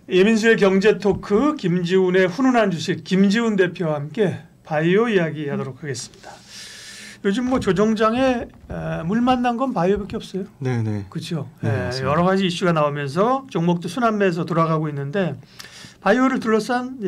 예민수의 경제 토크 김지훈의 훈훈한 주식 김지훈 대표와 함께 바이오 이야기하도록 하겠습니다. 요즘 뭐 조정장에 물 만난 건 바이오밖에 없어요. 네네. 그렇죠. 네, 여러 가지 이슈가 나오면서 종목도 순환매에서 돌아가고 있는데 바이오를 둘러싼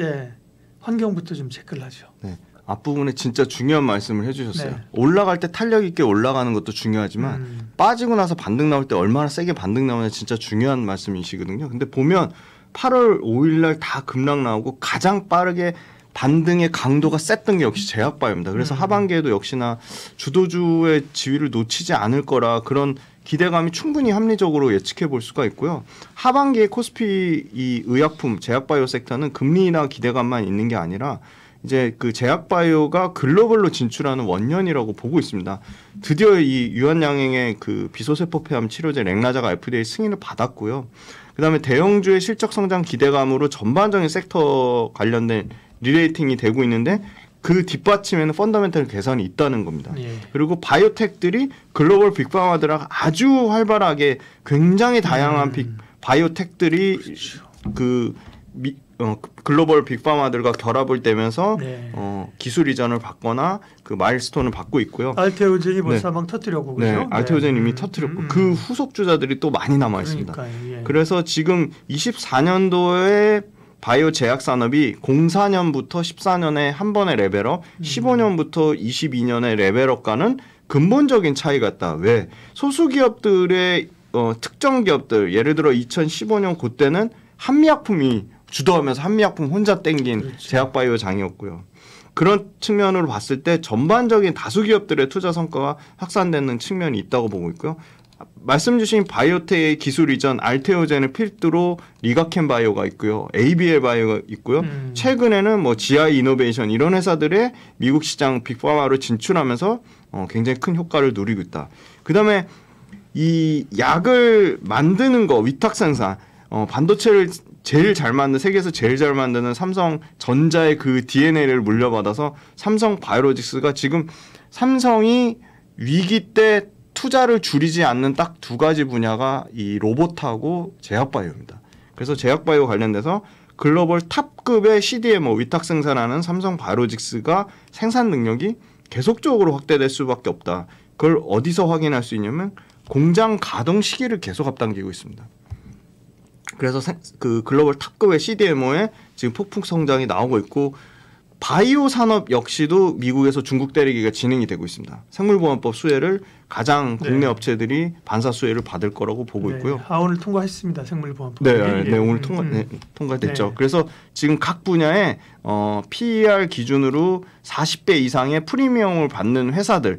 환경부터 좀 체크를 하죠. 네. 앞부분에 진짜 중요한 말씀을 해주셨어요. 네. 올라갈 때 탄력 있게 올라가는 것도 중요하지만 빠지고 나서 반등 나올 때 얼마나 세게 반등 나오냐 진짜 중요한 말씀이시거든요. 근데 보면 8월 5일 날 다 급락 나오고 가장 빠르게 반등의 강도가 셌던 게 역시 제약바이오입니다. 그래서 하반기에도 역시나 주도주의 지위를 놓치지 않을 거라 그런 기대감이 충분히 합리적으로 예측해 볼 수가 있고요. 하반기에 코스피 이 의약품 제약바이오 섹터는 금리나 기대감만 있는 게 아니라 이제 그 제약바이오가 글로벌로 진출하는 원년이라고 보고 있습니다. 드디어 이 유한양행의 그 비소세포 폐암 치료제 렉나자가 FDA 승인을 받았고요. 그다음에 대형주의 실적 성장 기대감으로 전반적인 섹터 관련된 리레이팅이 되고 있는데 그 뒷받침에는 펀더멘털 개선이 있다는 겁니다. 그리고 바이오텍들이 글로벌 빅파마들하고 아주 활발하게 굉장히 다양한 바이오텍들이 그렇죠. 글로벌 빅파마들과 결합을 되면서 기술 이전을 받거나 그 마일스톤을 받고 있고요. 알테오젠이 벌써 막 터뜨렸고 그죠? 네, 알테오젠 이미 터뜨렸고 그 후속 주자들이 또 많이 남아 있습니다. 그래서 지금 24년도에 바이오 제약 산업이 04년부터 14년에 한 번의 레벨업, 15년부터 22년의 레벨업 가는 근본적인 차이가 있다. 왜? 소수 기업들의 특정 기업들, 예를 들어 2015년 그때는 한미약품이 주도하면서 한미약품 혼자 땡긴 그렇죠. 제약바이오 장이었고요. 그런 측면으로 봤을 때 전반적인 다수 기업들의 투자 성과가 확산되는 측면이 있다고 보고 있고요. 말씀 주신 바이오텍의 기술 이전 알테오젠을 필두로 리가켄 바이오가 있고요. ABL 바이오가 있고요. 최근에는 뭐 GI 이노베이션 이런 회사들의 미국 시장 빅파마로 진출하면서 굉장히 큰 효과를 누리고 있다. 그다음에 이 약을 만드는 거 위탁 생산 반도체를 제일 잘 만든 세계에서 제일 잘 만드는 삼성전자의 그 DNA를 물려받아서 삼성바이오로직스가 지금 삼성이 위기 때 투자를 줄이지 않는 딱 두 가지 분야가 이 로봇하고 제약바이오입니다. 그래서 제약바이오 관련돼서 글로벌 탑급의 CDMO 위탁 생산하는 삼성바이오로직스가 생산 능력이 계속적으로 확대될 수밖에 없다. 그걸 어디서 확인할 수 있냐면 공장 가동 시기를 계속 앞당기고 있습니다. 그래서 그 글로벌 탑급의 CDMO에 지금 폭풍 성장이 나오고 있고 바이오 산업 역시도 미국에서 중국 때리기가 진행이 되고 있습니다. 생물보안법 수혜를 가장 국내 업체들이 반사 수혜를 받을 거라고 보고 있고요. 오늘 통과했습니다. 생물보안법. 네, 오늘 통과됐죠. 그래서 지금 각 분야에 PER 기준으로 40배 이상의 프리미엄을 받는 회사들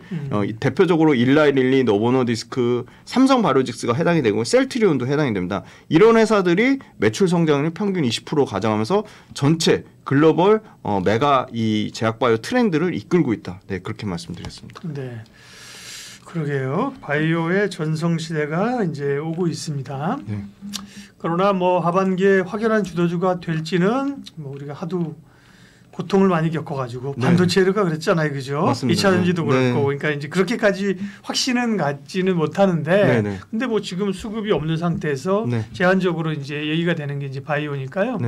대표적으로 일라이릴리, 노보노디스크, 삼성바이오로직스가 해당이 되고 셀트리온도 해당이 됩니다. 이런 회사들이 매출 성장률 평균 20% 가져가면서 전체 글로벌 메가 이 제약바이오 트렌드를 이끌고 있다. 네, 그렇게 말씀드렸습니다. 네. 그러게요. 바이오의 전성시대가 이제 오고 있습니다. 네. 그러나 뭐 하반기에 확연한 주도주가 될지는 뭐 우리가 하도 고통을 많이 겪어가지고 반도체가 그랬잖아요, 그죠? 맞습니다. 2차 전지도 그렇고, 그러니까 이제 그렇게까지 확신은 갖지는 못하는데, 근데 뭐 지금 수급이 없는 상태에서 제한적으로 이제 얘기가 되는 게 이제 바이오니까요.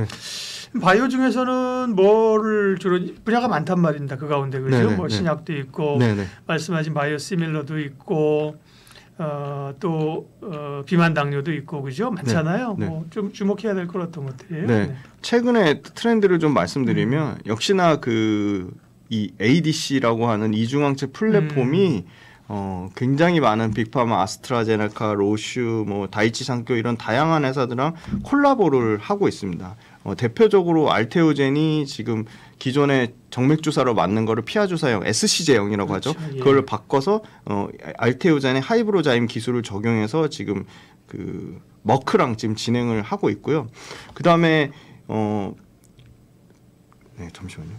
바이오 중에서는 뭐를 주로 분야가 많단 말입니다. 그 가운데 그죠? 뭐 신약도 있고, 말씀하신 바이오 시밀러도 있고, 또 비만 당뇨도 있고 그죠? 많잖아요. 뭐 좀 주목해야 될 것 어떤 것들이에요. 최근에 트렌드를 좀 말씀드리면 역시나 이 ADC라고 하는 이중항체 플랫폼이 굉장히 많은 빅파마, 아스트라제네카, 로슈, 뭐 다이치 상교 이런 다양한 회사들랑 콜라보를 하고 있습니다. 대표적으로 알테오젠이 지금 기존의 정맥 주사로 맞는 거를 피하 주사형 SC제형이라고 하죠. 그걸 바꿔서 알테오젠의 하이브로자임 기술을 적용해서 지금 그 머크랑 지금 진행을 하고 있고요. 그 다음에 잠시만요.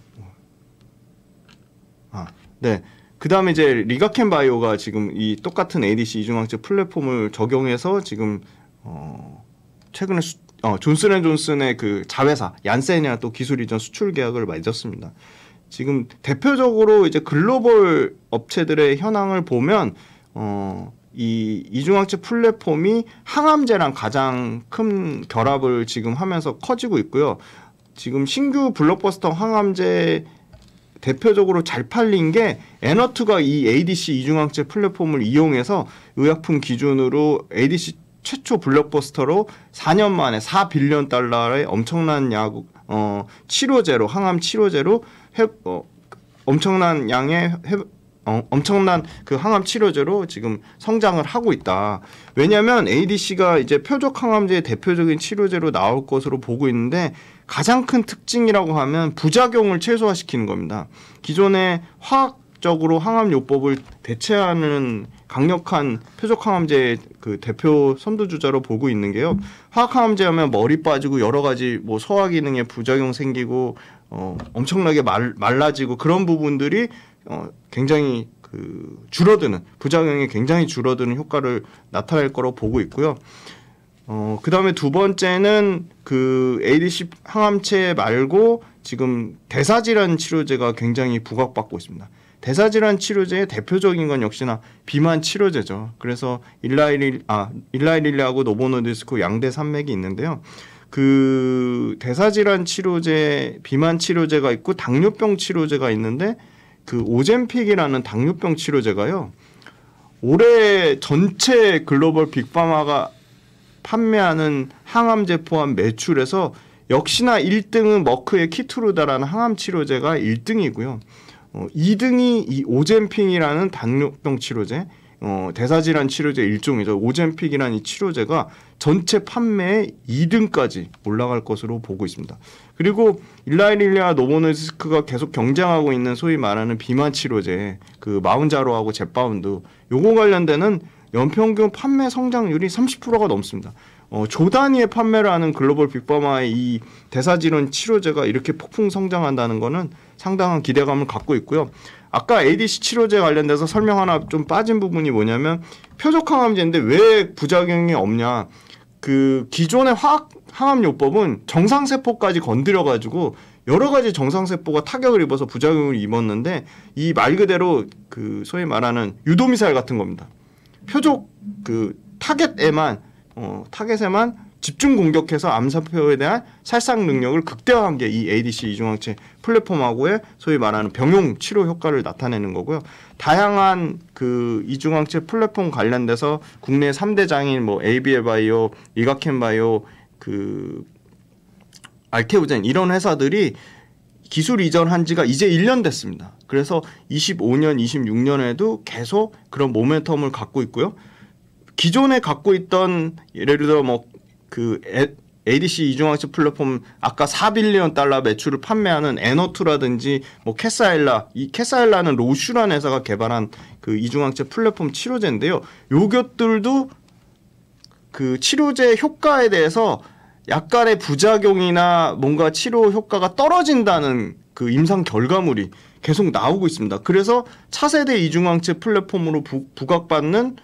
그 다음에 이제 리가켄 바이오가 지금 이 똑같은 ADC 이중항체 플랫폼을 적용해서 지금 최근에 존슨앤존슨의 그 자회사 얀센이랑 또 기술 이전 수출 계약을 맺었습니다. 지금 대표적으로 이제 글로벌 업체들의 현황을 보면 이 이중항체 플랫폼이 항암제랑 가장 큰 결합을 지금 하면서 커지고 있고요. 지금 신규 블록버스터 항암제 대표적으로 잘 팔린 게 에너투가 이 ADC 이중항체 플랫폼을 이용해서 의약품 기준으로 ADC 최초 블록버스터로 4년 만에 4빌리언 달러의 엄청난 치료제로 항암 치료제로 엄청난 양의 엄청난 그 항암 치료제로 지금 성장을 하고 있다. 왜냐하면 ADC가 이제 표적 항암제의 대표적인 치료제로 나올 것으로 보고 있는데 가장 큰 특징이라고 하면 부작용을 최소화시키는 겁니다. 기존의 화학적으로 항암요법을 대체하는 강력한 표적 항암제의 그 대표 선두주자로 보고 있는 게요. 화학 항암제 하면 머리 빠지고 여러 가지 뭐 소화 기능에 부작용 생기고 엄청나게 말라지고 그런 부분들이 굉장히 그 줄어드는 부작용이 굉장히 줄어드는 효과를 나타낼 거로 보고 있고요. 그 다음에 두 번째는 그 ADC 항암체 말고 지금 대사질환 치료제가 굉장히 부각받고 있습니다. 대사질환 치료제의 대표적인 건 역시나 비만 치료제죠. 그래서 일라이릴리하고 노보노디스크 양대 산맥이 있는데요. 그 대사질환 치료제, 비만 치료제가 있고 당뇨병 치료제가 있는데 그 오젬픽이라는 당뇨병 치료제가요. 올해 전체 글로벌 빅파마가 판매하는 항암제 포함 매출에서 역시나 1등은 머크의 키트루다라는 항암 치료제가 1등이고요. 2등이 이 오젬픽이라는 당뇨병 치료제, 대사질환 치료제 일종이죠. 오젬픽이라는 이 치료제가 전체 판매의 2등까지 올라갈 것으로 보고 있습니다. 그리고 일라이릴리아 노보노디스크가 계속 경쟁하고 있는 소위 말하는 비만 치료제, 그 마운자로하고 젯바운드, 요거 관련되는 연평균 판매 성장률이 30%가 넘습니다. 조 단위의 판매를 하는 글로벌 빅파마의 이 대사질환 치료제가 이렇게 폭풍 성장한다는 거는 상당한 기대감을 갖고 있고요. 아까 ADC 치료제 관련돼서 설명 하나 좀 빠진 부분이 뭐냐면 표적 항암제인데 왜 부작용이 없냐. 그 기존의 화학 항암요법은 정상세포까지 건드려가지고 여러 가지 정상세포가 타격을 입어서 부작용을 입었는데 이 말 그대로 그 소위 말하는 유도미사일 같은 겁니다. 표적 그 타겟에만 집중 공격해서 암세포에 대한 살상 능력을 극대화한 게 이 ADC 이중항체 플랫폼하고의 소위 말하는 병용 치료 효과를 나타내는 거고요. 다양한 그 이중항체 플랫폼 관련돼서 국내 3대 장인 뭐 ABL 바이오, 리가켄 바이오, 그 알테오젠 이런 회사들이 기술 이전한 지가 이제 1년 됐습니다. 그래서 25년, 26년에도 계속 그런 모멘텀을 갖고 있고요. 기존에 갖고 있던 예를 들어 뭐 그 ADC 이중항체 플랫폼 아까 4빌리언 달러 매출을 판매하는 에너투라든지 뭐 캐사일라, 이 캐사일라는 로슈라는 회사가 개발한 그 이중항체 플랫폼 치료제인데요. 요것들도 그 치료제 효과에 대해서 약간의 부작용이나 뭔가 치료 효과가 떨어진다는 그 임상 결과물이 계속 나오고 있습니다. 그래서 차세대 이중항체 플랫폼으로 부각받는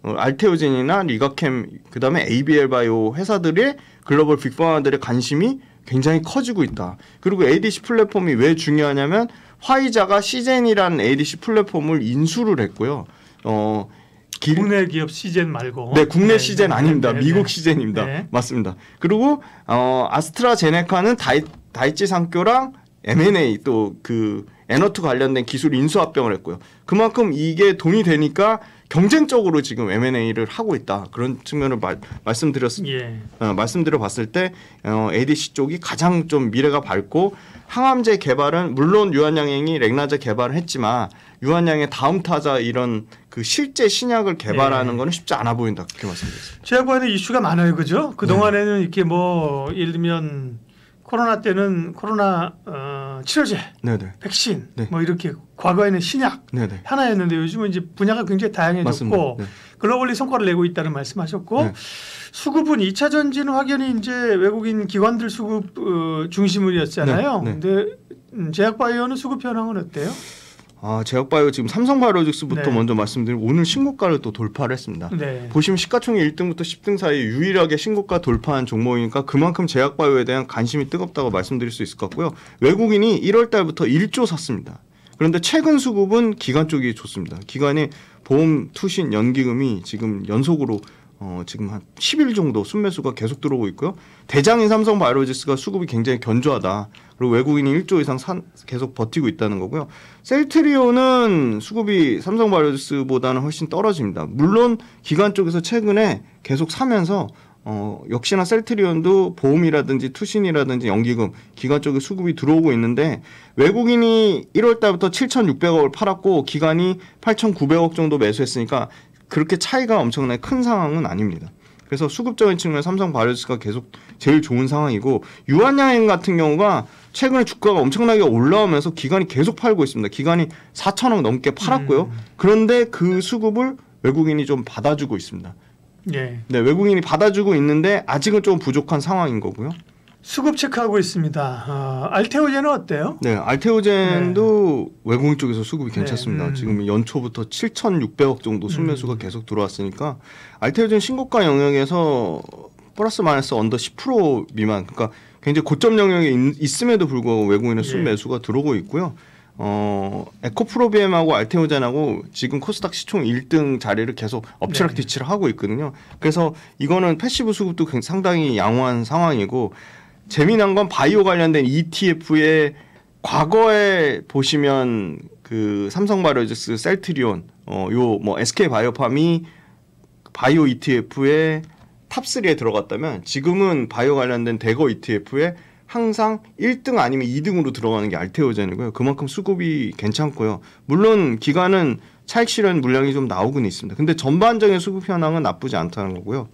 알테오젠이나 리가캠 그다음에 ABL 바이오 회사들의 글로벌 빅파마들의 관심이 굉장히 커지고 있다. 그리고 ADC 플랫폼이 왜 중요하냐면 화이자가 시젠이라는 ADC 플랫폼을 인수를 했고요. 국내 기업 시젠 말고. 네, 국내 시젠 아닙니다. 미국 시젠입니다. 네. 맞습니다. 그리고 아스트라제네카는 다이치 상교랑 M&A 또 그 에너투 관련된 기술 인수 합병을 했고요. 그만큼 이게 돈이 되니까 경쟁적으로 지금 M&A를 하고 있다. 그런 측면을 말씀드려 봤을 때 ADC 쪽이 가장 좀 미래가 밝고 항암제 개발은 물론 유한양행이 렉나제 개발을 했지만 유한양의 다음 타자 이런 그 실제 신약을 개발하는 거는 쉽지 않아 보인다. 그렇게 말씀드렸습니다. 제약관에 이슈가 많아요. 그죠? 그동안에는 이렇게 뭐 예를 들면 코로나 때는 코로나 치료제, 네네. 백신, 네. 뭐 이렇게 과거에는 신약 네네. 하나였는데 요즘은 이제 분야가 굉장히 다양해졌고 네. 글로벌리 성과를 내고 있다는 말씀하셨고 네. 수급은 2차 전지는 확연히 이제 외국인 기관들 수급 중심이었잖아요. 네. 네. 근데 제약바이오는 수급 현황은 어때요? 제약바이오 지금 삼성바이오직스부터 네. 먼저 말씀드리고 오늘 신고가를 또 돌파를 했습니다. 네. 보시면 시가총액 1등부터 10등 사이에 유일하게 신고가 돌파한 종목이니까 그만큼 제약바이오에 대한 관심이 뜨겁다고 말씀드릴 수 있을 것 같고요. 외국인이 1월 달부터 1조 샀습니다. 그런데 최근 수급은 기관 쪽이 좋습니다. 기관이 보험, 투신, 연기금이 지금 연속으로 지금 한 10일 정도 순매수가 계속 들어오고 있고요. 대장인 삼성바이오로직스가 수급이 굉장히 견조하다. 그리고 외국인이 1조 이상 계속 버티고 있다는 거고요. 셀트리온은 수급이 삼성바이오로직스보다는 훨씬 떨어집니다. 물론 기관 쪽에서 최근에 계속 사면서 역시나 셀트리온도 보험이라든지 투신이라든지 연기금 기관 쪽에 수급이 들어오고 있는데 외국인이 1월 달부터 7,600억을 팔았고 기관이 8,900억 정도 매수했으니까 그렇게 차이가 엄청나게 큰 상황은 아닙니다. 그래서 수급적인 측면 삼성바이오로직스가 계속 제일 좋은 상황이고 유한양행 같은 경우가 최근에 주가가 엄청나게 올라오면서 기관이 계속 팔고 있습니다. 기관이 4,000억 넘게 팔았고요. 그런데 그 수급을 외국인이 좀 받아주고 있습니다. 네, 외국인이 받아주고 있는데 아직은 좀 부족한 상황인 거고요. 수급 체크하고 있습니다. 알테오젠은 어때요? 네, 알테오젠도 외국인 쪽에서 수급이 괜찮습니다. 지금 연초부터 7,600억 정도 순매수가 계속 들어왔으니까 알테오젠 신고가 영역에서 플러스 마이너스 언더 10% 미만, 그러니까 굉장히 고점 영역에 있음에도 불구하고 외국인의 순매수가 들어오고 있고요. 에코프로비엠하고 알테오젠하고 지금 코스닥 시총 1등 자리를 계속 엎치락뒤치락 하고 있거든요. 그래서 이거는 패시브 수급도 상당히 양호한 상황이고 재미난 건 바이오 관련된 ETF에 과거에 보시면 그 삼성바이오로직스, 셀트리온, 요 뭐 SK바이오팜이 바이오 ETF에 탑3에 들어갔다면 지금은 바이오 관련된 대거 ETF에 항상 1등 아니면 2등으로 들어가는 게 알테오젠이고요. 그만큼 수급이 괜찮고요. 물론 기간은 차익 실현 물량이 좀 나오곤 있습니다. 근데 전반적인 수급 현황은 나쁘지 않다는 거고요.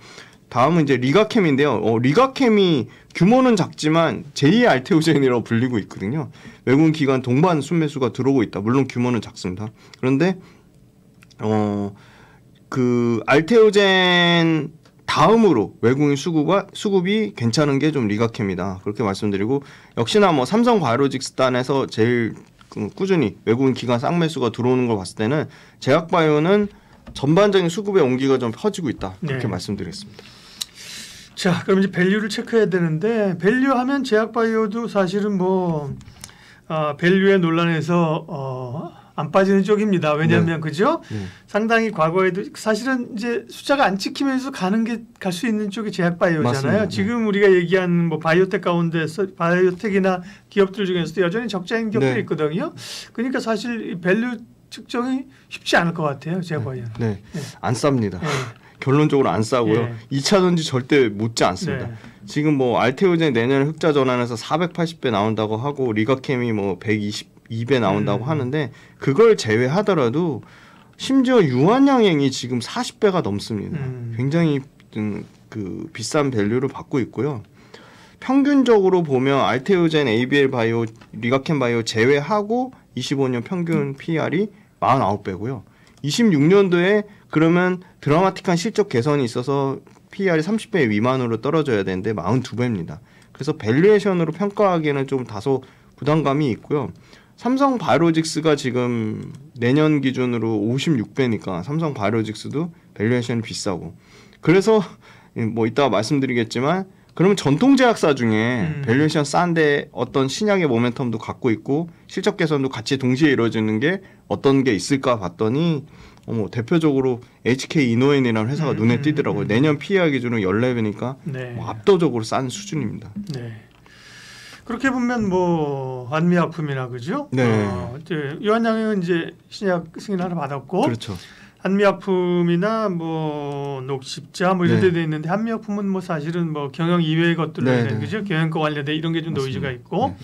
다음은 이제 리가캠인데요. 리가캠이 규모는 작지만 제2의 알테오젠이라고 불리고 있거든요. 외국인 기관 동반 순매수가 들어오고 있다. 물론 규모는 작습니다. 그런데 그 알테오젠 다음으로 외국인 수급이 괜찮은 게 좀 리가캠이다. 그렇게 말씀드리고 역시나 뭐 삼성바이오로직스단에서 제일 꾸준히 외국인 기관 쌍매수가 들어오는 걸 봤을 때는 제약바이오는 전반적인 수급의 온기가 좀 퍼지고 있다. 그렇게 말씀드리겠습니다. 자, 그럼 이제 밸류를 체크해야 되는데 밸류하면 제약바이오도 사실은 뭐 밸류의 논란에서 안 빠지는 쪽입니다. 왜냐하면 그죠? 상당히 과거에도 사실은 이제 숫자가 안 찍히면서 갈 수 있는 쪽이 제약바이오잖아요. 맞습니다. 지금 우리가 얘기한 뭐 바이오텍 가운데서 바이오텍이나 기업들 중에서도 여전히 적자인 기업들이 있거든요. 그러니까 사실 이 밸류 측정이 쉽지 않을 것 같아요. 제약바이오. 안 쌉니다. 결론적으로 안 싸고요. 2차 전지 절대 못지 않습니다. 지금 뭐 알테오젠 내년에 흑자 전환해서 480배 나온다고 하고 리가캠이 뭐 122배 나온다고 하는데 그걸 제외하더라도 심지어 유한양행이 지금 40배가 넘습니다. 굉장히 그 비싼 밸류를 받고 있고요. 평균적으로 보면 알테오젠, ABL 바이오, 리가캠 바이오 제외하고 25년 평균 PR이 49배고요. 26년도에 그러면 드라마틱한 실적 개선이 있어서 PR이 30배 미만으로 떨어져야 되는데 42배입니다. 그래서 밸류에이션으로 평가하기에는 좀 다소 부담감이 있고요. 삼성바이오로직스가 지금 내년 기준으로 56배니까 삼성바이오로직스도 밸류에이션이 비싸고 그래서 뭐 이따가 말씀드리겠지만 그러면 전통제약사 중에 밸류에이션 싼데 어떤 신약의 모멘텀도 갖고 있고 실적 개선도 같이 동시에 이루어지는 게 어떤 게 있을까 봤더니 대표적으로 HK 이노엔이라는 회사가 눈에 띄더라고요. 내년 PER 기준으로 14배니까 뭐 압도적으로 싼 수준입니다. 그렇게 보면 뭐 한미약품이나 그죠? 유한양행은 이제 신약 승인 하나 받았고, 그렇죠. 한미약품이나 뭐 녹십자 뭐 이런 데 돼 있는데 한미약품은 뭐 사실은 뭐 경영 이외의 것들로 그죠? 경영과 관련된 이런 게 좀 노이즈가 있고.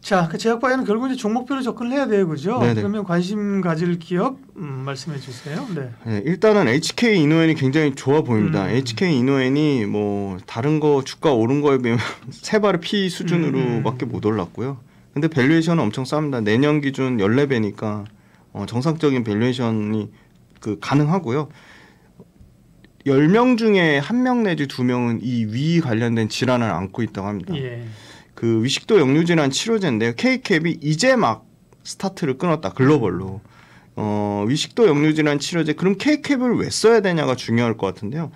자, 그 제약바이오는 결국 이제 종목별로 접근을 해야 돼요, 그죠? 그러면 관심 가질 기업 말씀해 주세요. 일단은 HK 이노엔이 굉장히 좋아 보입니다. HK 이노엔이 뭐 다른 거 주가 오른 거에 비하면 세 발의 PE 수준으로밖에 못 올랐고요. 근데 밸류에이션은 엄청 쌉니다. 내년 기준 14배니까 정상적인 밸류에이션이 가능하고요. 10명 중에 1명 내지 2명은 이 위 관련된 질환을 앓고 있다고 합니다. 그 위식도 역류질환 치료제인데요. K캡이 이제 막 스타트를 끊었다. 글로벌로. 위식도 역류질환 치료제. 그럼 K캡을 왜 써야 되냐가 중요할 것 같은데요.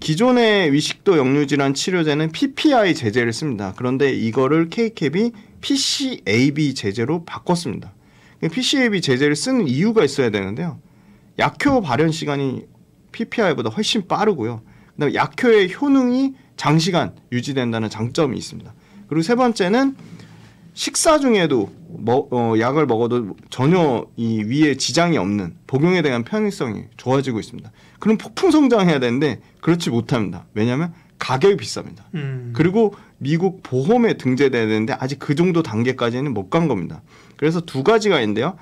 기존의 위식도 역류질환 치료제는 PPI 제제를 씁니다. 그런데 이거를 K캡이 PCAB 제제로 바꿨습니다. PCAB 제제를 쓰는 이유가 있어야 되는데요. 약효 발현 시간이 PPI보다 훨씬 빠르고요. 그다음에 약효의 효능이 장시간 유지된다는 장점이 있습니다. 그리고 세 번째는 식사 중에도 약을 먹어도 전혀 이 위에 지장이 없는 복용에 대한 편의성이 좋아지고 있습니다. 그럼 폭풍 성장해야 되는데 그렇지 못합니다. 왜냐하면 가격이 비쌉니다. 그리고 미국 보험에 등재돼야 되는데 아직 그 정도 단계까지는 못 간 겁니다. 그래서 두 가지가 있는데요.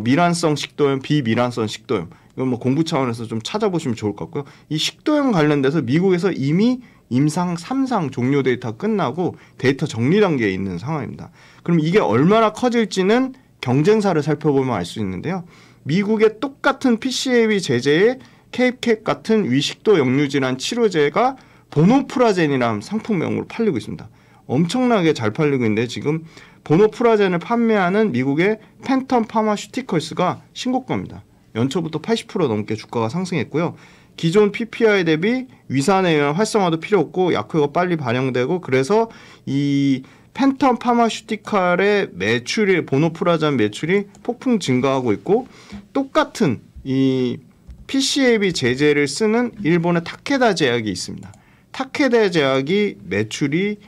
미란성 식도염, 비미란성 식도염. 이건 뭐 공부 차원에서 좀 찾아보시면 좋을 것 같고요. 이 식도염 관련돼서 미국에서 이미 임상 3상 종료 데이터 끝나고 데이터 정리 단계에 있는 상황입니다. 그럼 이게 얼마나 커질지는 경쟁사를 살펴보면 알 수 있는데요. 미국의 똑같은 PCAB 제제에 케이캡 같은 위식도 역류질환 치료제가 보노프라젠이라는 상품명으로 팔리고 있습니다. 엄청나게 잘 팔리고 있는데 지금 보노프라젠을 판매하는 미국의 팬텀 파마슈티컬스가 신고가입니다. 연초부터 80% 넘게 주가가 상승했고요. 기존 PPI 대비 위산에 의한 활성화도 필요 없고 약효가 빨리 발현되고 그래서 이 팬텀 파마슈티컬의 매출이 보노프라젠 매출이 폭풍 증가하고 있고 똑같은 이 PCAB 제제를 쓰는 일본의 타케다 제약이 있습니다. 타케다 제약이 매출이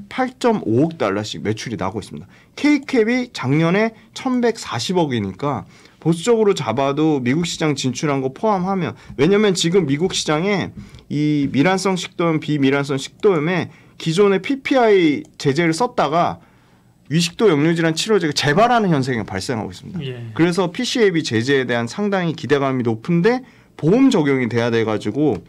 8.5억 달러씩 매출이 나고 있습니다. K캡이 작년에 1140억이니까 보수적으로 잡아도 미국 시장 진출한 거 포함하면 왜냐면 지금 미국 시장에 이 미란성 식도염, 비미란성 식도염에 기존의 PPI 제제를 썼다가 위식도 역류질환 치료제가 재발하는 현상이 발생하고 있습니다. 예. 그래서 PCAB 제제에 대한 상당히 기대감이 높은데 보험 적용이 돼야 돼가지고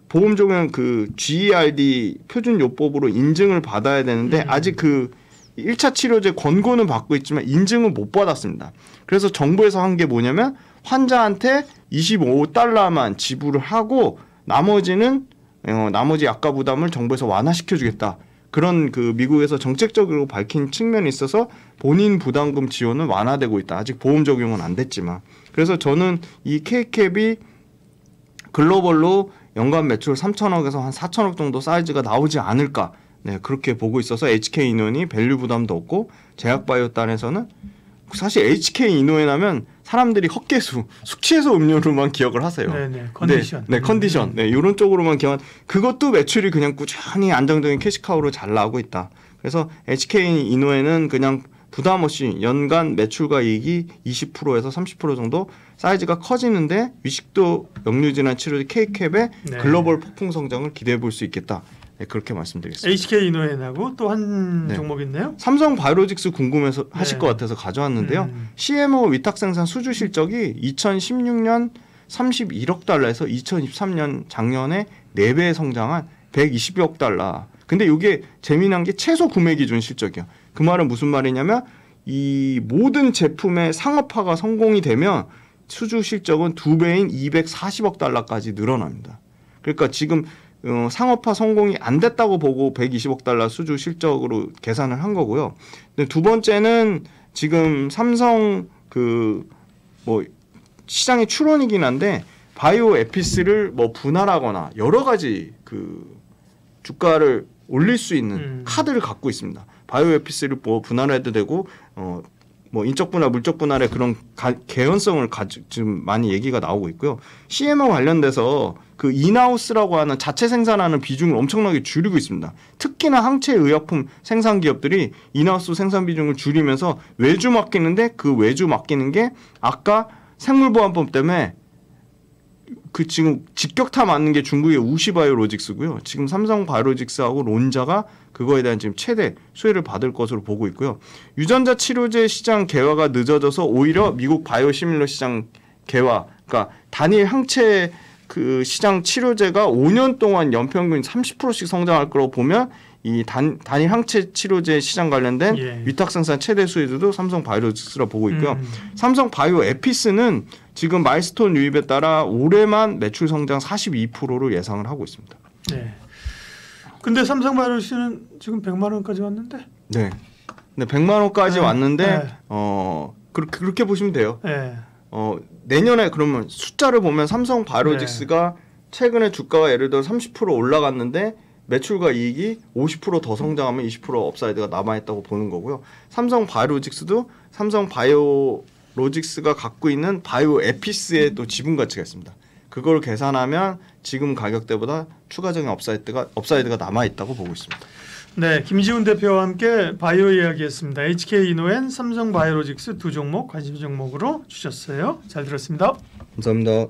보험 적용 그 GERD 표준요법으로 인증을 받아야 되는데 아직 그 1차 치료제 권고는 받고 있지만 인증은 못 받았습니다. 그래서 정부에서 한 게 뭐냐면 환자한테 $25만 지불을 하고 나머지는 나머지 약가 부담을 정부에서 완화시켜주겠다. 그런 그 미국에서 정책적으로 밝힌 측면이 있어서 본인 부담금 지원은 완화되고 있다. 아직 보험 적용은 안 됐지만. 그래서 저는 이 K캡이 글로벌로 연간 매출 3천억에서 한 4천억 정도 사이즈가 나오지 않을까. 네, 그렇게 보고 있어서 HK인원이 밸류 부담도 없고 제약바이오 단에서는 사실 HK인원에 나면 사람들이 헛개수, 숙취해소 음료로만 기억을 하세요. 네네, 컨디션. 네, 컨디션. 네, 이런 쪽으로만 기억. 그것도 매출이 그냥 꾸준히 안정적인 캐시카우로 잘 나오고 있다. 그래서 HK인원에는 그냥 부담 없이 연간 매출과 이익이 20%에서 30% 정도 사이즈가 커지는데 위식도 역류질환 치료제 K캡의 네. 글로벌 폭풍 성장을 기대해 볼 수 있겠다. 네, 그렇게 말씀드리겠습니다. HK이노엔하고 또 한 네. 종목 있네요. 삼성 바이오로직스 궁금해서 하실 네. 것 같아서 가져왔는데요. CMO 위탁 생산 수주 실적이 2016년 31억 달러에서 2023년 작년에 4배 성장한 120억 달러. 근데 이게 재미난 게 최소 구매 기준 실적이야. 그 말은 무슨 말이냐면 이 모든 제품의 상업화가 성공이 되면 수주 실적은 2배인 240억 달러까지 늘어납니다. 그러니까 지금 상업화 성공이 안 됐다고 보고 120억 달러 수주 실적으로 계산을 한 거고요. 근데 두 번째는 지금 삼성 시장의 출원이긴 한데 바이오 에피스를 분할하거나 여러 가지 주가를 올릴 수 있는 카드를 갖고 있습니다. 바이오 에피스를 분할해도 되고 인적 분할, 물적 분할의 그런 개연성을 지금 많이 얘기가 나오고 있고요. CMO 관련돼서 그 인하우스라고 하는 자체 생산하는 비중을 엄청나게 줄이고 있습니다. 특히나 항체 의약품 생산 기업들이 인하우스 생산 비중을 줄이면서 외주 맡기는데 그 외주 맡기는 게 아까 생물보안법 때문에 지금 직격타 맞는 게 중국의 우시바이오로직스고요. 지금 삼성바이오로직스하고 론자가 그거에 대한 지금 최대 수혜를 받을 것으로 보고 있고요. 유전자 치료제 시장 개화가 늦어져서 오히려 미국 바이오시밀러 시장 개화, 그러니까 단일 항체 시장 치료제가 5년 동안 연평균 30%씩 성장할 거라고 보면 이 단일 항체 치료제 시장 관련된 위탁 생산 최대 수혜도 삼성 바이오로직스라 보고 있고요. 삼성 바이오 에피스는 지금 마일스톤 유입에 따라 올해만 매출 성장 42%로 예상을 하고 있습니다. 네. 근데 삼성 바이오로직스는 지금 100만 원까지 왔는데? 네. 네, 100만 원까지 왔는데 그렇게 보시면 돼요. 네. 내년에 그러면 숫자를 보면 삼성 바이오로직스가 최근에 주가가 예를 들어 30% 올라갔는데 매출과 이익이 50% 더 성장하면 20% 업사이드가 남아있다고 보는 거고요. 삼성 바이오로직스도 삼성 바이오 로직스가 갖고 있는 바이오 에피스의 또 지분 가치가 있습니다. 그걸 계산하면 지금 가격대보다 추가적인 업사이드가 남아 있다고 보고 있습니다. 네, 김지훈 대표와 함께 바이오 이야기했습니다. HK이노엔, 삼성바이오로직스 두 종목 관심 종목으로 주셨어요. 잘 들었습니다. 감사합니다.